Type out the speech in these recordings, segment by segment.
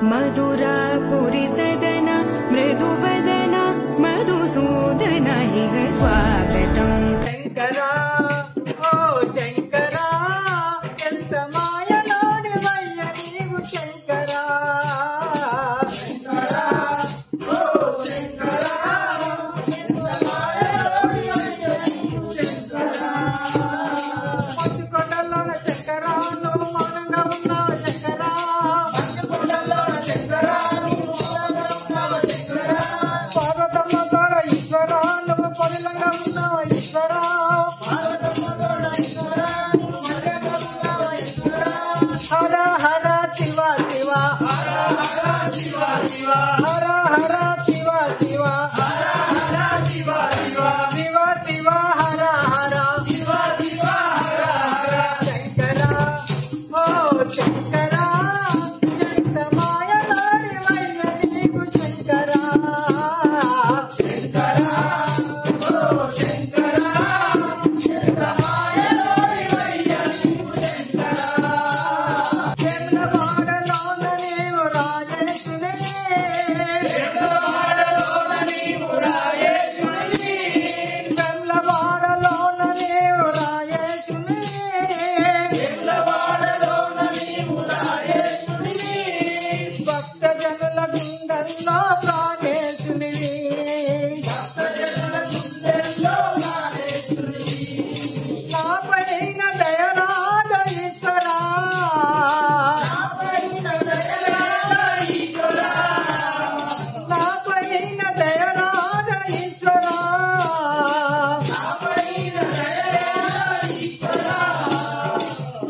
मधुरापुरी सदन मृदुवदन मधुसूदन इह स्वागतम् शंकरा ओ शंकरा ఎంత మాయలోని వయ్య నీవు శంకరా శంకరా ఓ శంకరా ఎంత మాయలోని వయ్య నీవు శంకరా మంచు కొండలోన శంకరా నువ్వు మౌనంగా ఉన్నావు శంకరా మంచు కొండలోన శంకరా నువ్వు మౌనంగా ఉన్నావు శంకరా పార్వతమ్మ తోడ ఈశ్వరా నువ్వు పదిలంగా ఉన్నావు ఈశ్వరా हर हर शिवा शिवा हर हर शिवा शिवा हर हर शिवा शिवा हर हर शिवा शिवा शिवा शिवा हर हर शिवा शिवा हर हर शंकरा ओ शंकरा ఎంత మాయలోని వయ్య నీవు శంకరా శంకరా ఓ శంకరా ఎంత మాయలోని వయ్య నీవు శంకరా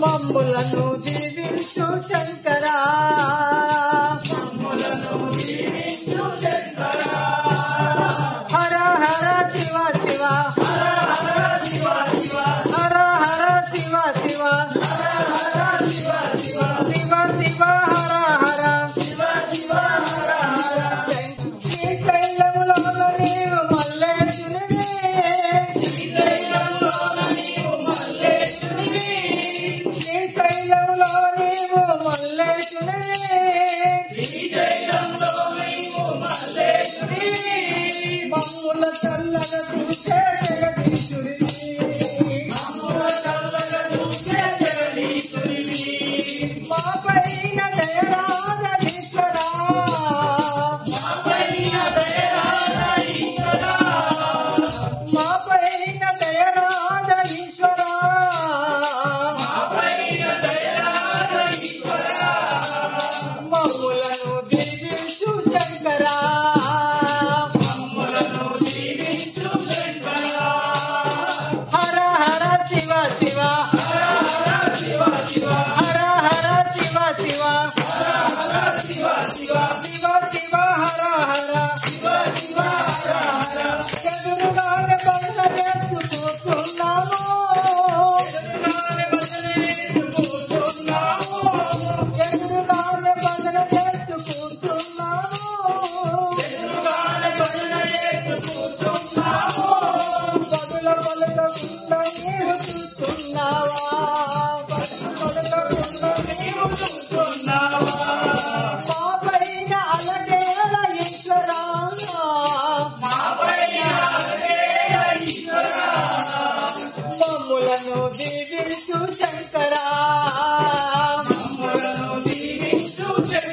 మమ్ములను దీవించు శంకరా మమ్ములను దీవించు శంకరా హర హర శివ శివ హర హర శివ శివ హర హర శివ శివ హర హర శివ శివ శివ శివ హర హర శివ శివ హర హర శ్రీ శైలములో నీవు మల్లేశునివి శ్రీ శైలములో నీవు మల్లేశునివి శ్రీశైలంలో నీవు మల్లేశునివి శ్రీశైలంలో నీవు మల్లేశునివి మమ్ముల చల్లగా చూసే జగదీశునివి మమ్ముల చల్లగా చూసే జగదీశునివి మా పైన దయరాజీశ్వరా మా పైన దయరాజీశ్వరా మా పైన దయరాజీశ్వరా మమ్ములను దీవించు శంకరా మమ్ములను దీవించు శంకరా హర హర శివ శివ హర హర శివ శివ హర హర శివ శివ హర హర శివ శివ శివ శివ హర హర శివ శివ హర హర ఎదురుగానే భజన చేస్తూ కూర్చున్నాము ఎదురుగానే భజన చేస్తూ కూర్చున్నాము ఎదురుగానే భజన చేస్తూ కూర్చున్నాము ఎదురుగానే భజన చేస్తూ కూర్చున్నాము పదుల పలకకుండా నీవు చూస్తున్నావా పలకకుండా నీవు చూస్తున్నావా మా పైన అలకేల ఈశ్వరా మా పైన అలకేల ఈశ్వరా మమ్ములను దీవించు శంకరా మమ్ములను దీవించు శంకరా